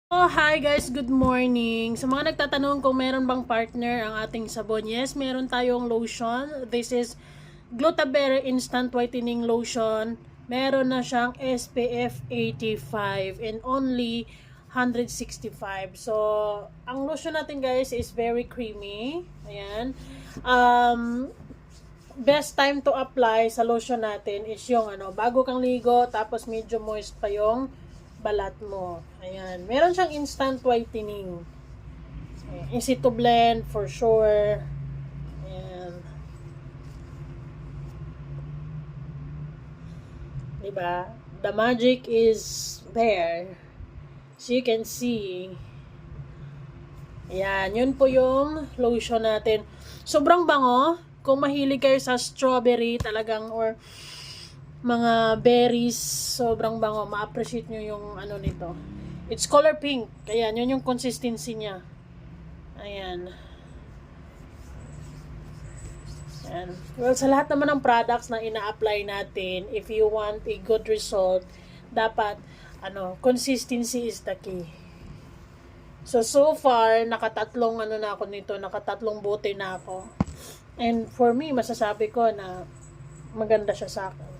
Oh, hi guys, good morning. Sa mga nagtatanong kung meron bang partner ang ating sabon, yes, meron tayong lotion. This is Glutaberry Instant Whitening Lotion. Meron na siyang SPF 85 and only 165. So, ang lotion natin guys is very creamy. Ayan. Best time to apply sa lotion natin is yung bago kang ligo, tapos medyo moist pa yung balat mo. Ayan. Meron siyang instant whitening. Ayan. Easy to blend for sure. Ayan. Diba? The magic is there. So you can see. Ayan. Yun po yung lotion natin. Sobrang bango. Kung mahilig kayo sa strawberry talagang or mga berries, sobrang bango. Ma-appreciate nyo yung nito. It's color pink. Ayan, yun yung consistency niya. Ayan. Ayan. Well, sa lahat naman ng products na ina-apply natin, if you want a good result, dapat, consistency is the key. So far, nakatatlong na ako nito, nakatatlong bote na ako. And for me, masasabi ko na maganda siya sa akin.